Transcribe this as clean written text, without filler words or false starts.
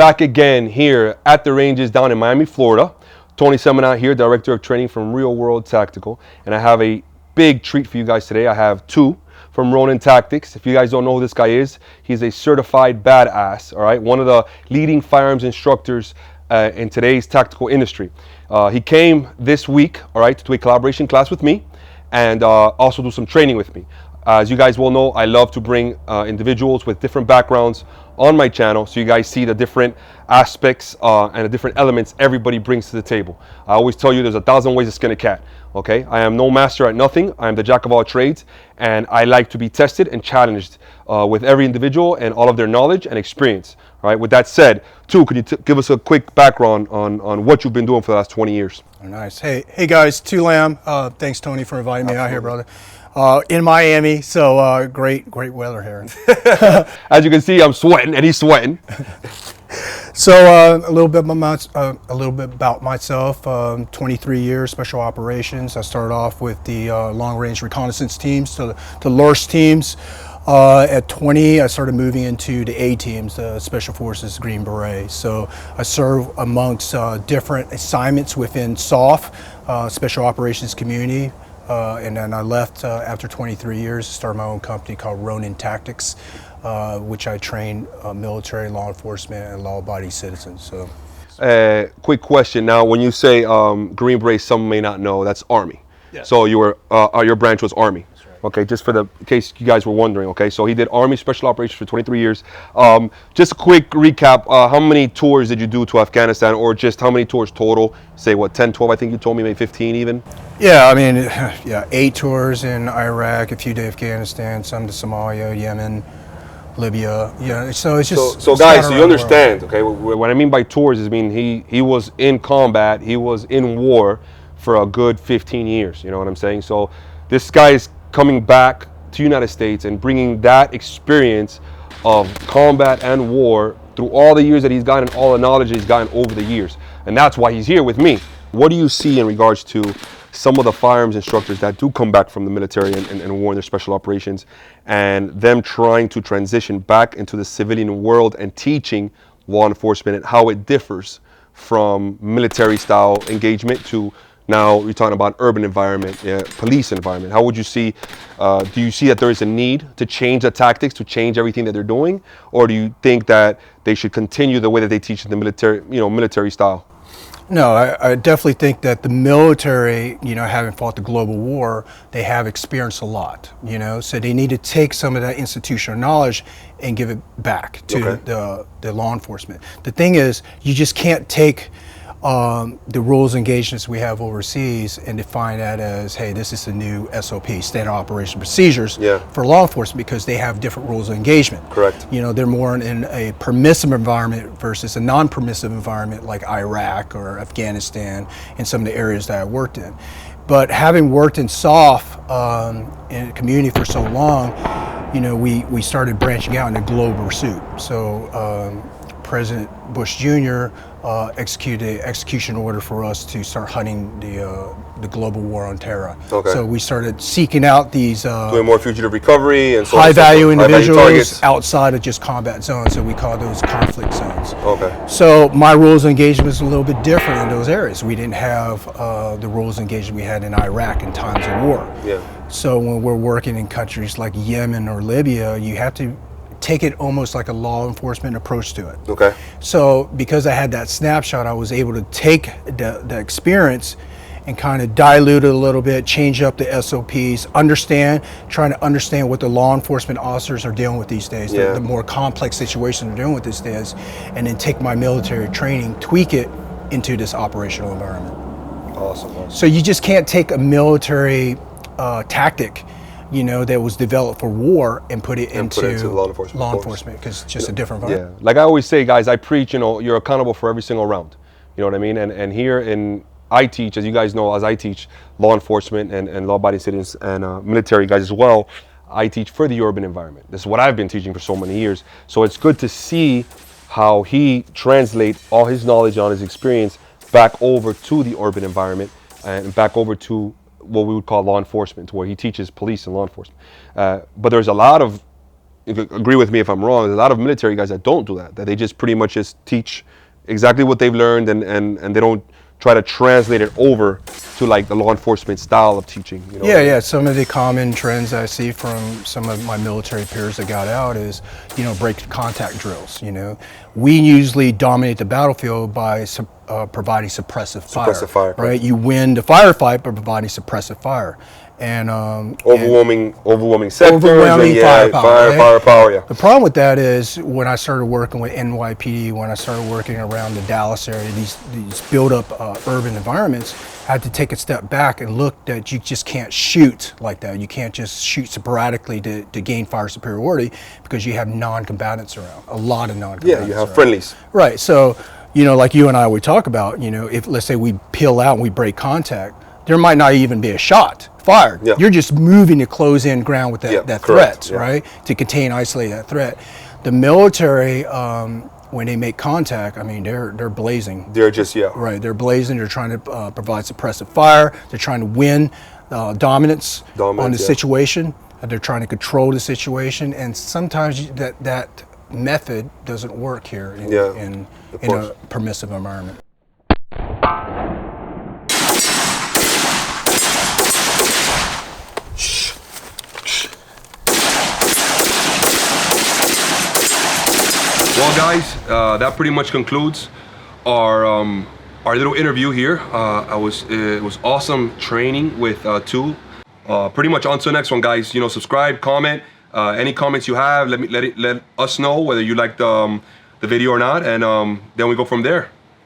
back again here at the ranges down in Miami, Florida. Tony Sentmanat here, Director of Training from RealWorld Tactical. And I have a big treat for you guys today. I have Tu from Ronin Tactics. If you guys don't know who this guy is, he's a certified badass, all right? One of the leading firearms instructors in today's tactical industry. He came this week, all right, to a collaboration class with me and also do some training with me. As you guys will know, I love to bring individuals with different backgrounds on my channel so you guys see the different aspects and the different elements everybody brings to the table. I always tell you there's 1,000 ways to skin a cat, okay? I am no master at nothing. I am the jack of all trades, and I like to be tested and challenged with every individual and all of their knowledge and experience. All right, with that said, Tu, could you give us a quick background on what you've been doing for the last 20 years? Oh, nice. Hey guys, Tu Lam. Thanks, Tony, for inviting me out here, brother. In Miami, so great weather here. As you can see, I'm sweating, and he's sweating. So a little bit about myself. 23 years special operations. I started off with the long-range reconnaissance teams, to the Lerch teams. At 20, I started moving into the A teams, the Special Forces Green Beret. So I serve amongst different assignments within SOF, Special Operations Community. And then I left after 23 years to start my own company called Ronin Tactics, which I train military, law enforcement, and law-abiding citizens. So, quick question. Now, when you say Green Beret, some may not know, that's Army. Yes. So you were your branch was Army. That's right. Okay, just for the case you guys were wondering. Okay, so he did Army Special Operations for 23 years. Just a quick recap. How many tours did you do to Afghanistan, or just how many tours total? Say what, 10, 12? I think you told me maybe 15 even. Yeah, I mean, yeah, 8 tours in Iraq, a few to Afghanistan, some to Somalia, Yemen, Libya. Yeah, so it's just so guys, so you understand, okay? What I mean by tours is, he was in combat, he was in war for a good 15 years. You know what I'm saying? So this guy is coming back to the United States and bringing that experience of combat and war through all the years that he's gotten, all the knowledge that he's gotten over the years, and that's why he's here with me. What do you see in regards to some of the firearms instructors that do come back from the military and war in their special operations, and them trying to transition back into the civilian world and teaching law enforcement and how it differs from military style engagement to now you're talking about urban environment, police environment? How would you see, do you see that there is a need to change the tactics, to change everything that they're doing? Or do you think that they should continue the way that they teach in the military, military style? No, I definitely think that the military, having fought the global war, they have experienced a lot, so they need to take some of that institutional knowledge and give it back to the law enforcement. The thing is, you just can't take the rules and engagements we have overseas and define that as, hey, this is the new SOP, standard operation procedures, for law enforcement, because they have different rules of engagement. Correct. They're more in a permissive environment versus a non-permissive environment like Iraq or Afghanistan and some of the areas that I worked in. But having worked in SOF in a community for so long, we started branching out in a global pursuit. So President Bush Jr. Executed an execution order for us to start hunting the global war on terror. Okay. So we started seeking out these doing more fugitive recovery and so high-value individuals outside of just combat zones. So we call those conflict zones. Okay. So my rules of engagement was a little bit different in those areas. We didn't have the rules of engagement we had in Iraq in times of war. Yeah. So when we're working in countries like Yemen or Libya, you have to take it almost like a law enforcement approach to it. Okay. So because I had that snapshot, I was able to take the experience and kind of dilute it a little bit, change up the SOPs, trying to understand what the law enforcement officers are dealing with these days, the more complex situations they're dealing with these days, and then take my military training, tweak it into this operational environment. Awesome. So you just can't take a military tactic that was developed for war and put it into law enforcement, because it's just a different environment. Yeah, like I always say, guys, I preach, you're accountable for every single round. You know what I mean? And here I teach, as you guys know, as I teach law enforcement and law-abiding citizens and military guys as well, I teach for the urban environment. This is what I've been teaching for so many years. So it's good to see how he translates all his knowledge on his experience back over to the urban environment and back over to what we would call law enforcement, where he teaches police and law enforcement. But there's a lot of agree with me if I'm wrong, there's a lot of military guys that don't do that. That they just pretty much just teach exactly what they've learned, and they don't try to translate it over to like the law enforcement style of teaching. You know? Yeah. Some of the common trends I see from some of my military peers that got out is, break contact drills. We usually dominate the battlefield by providing suppressive fire. Right? You win the firefight by providing suppressive fire. And overwhelming sectors, overwhelming firepower. Yeah. The problem with that is when I started working with NYPD, when I started working around the Dallas area, these build-up urban environments, I had to take a step back and look that you just can't shoot like that. You can't just shoot sporadically to gain fire superiority because you have non-combatants around, a lot of non-combatants. Yeah, you have friendlies. Right. So, like you and I would talk about, if let's say we peel out and we break contact, there might not even be a shot fired. Yeah. You're just moving to close in ground with that threat, yeah. right? To contain, isolate that threat. The military, when they make contact, I mean, they're blazing. They're just, Right, they're blazing. They're trying to provide suppressive fire. They're trying to win dominance on the situation. They're trying to control the situation. And sometimes that method doesn't work here in a permissive environment. Well, guys, that pretty much concludes our little interview here. It was awesome training with Tu. Pretty much on to the next one, guys. Subscribe, comment. Any comments you have, let us know whether you liked the video or not, and then we go from there.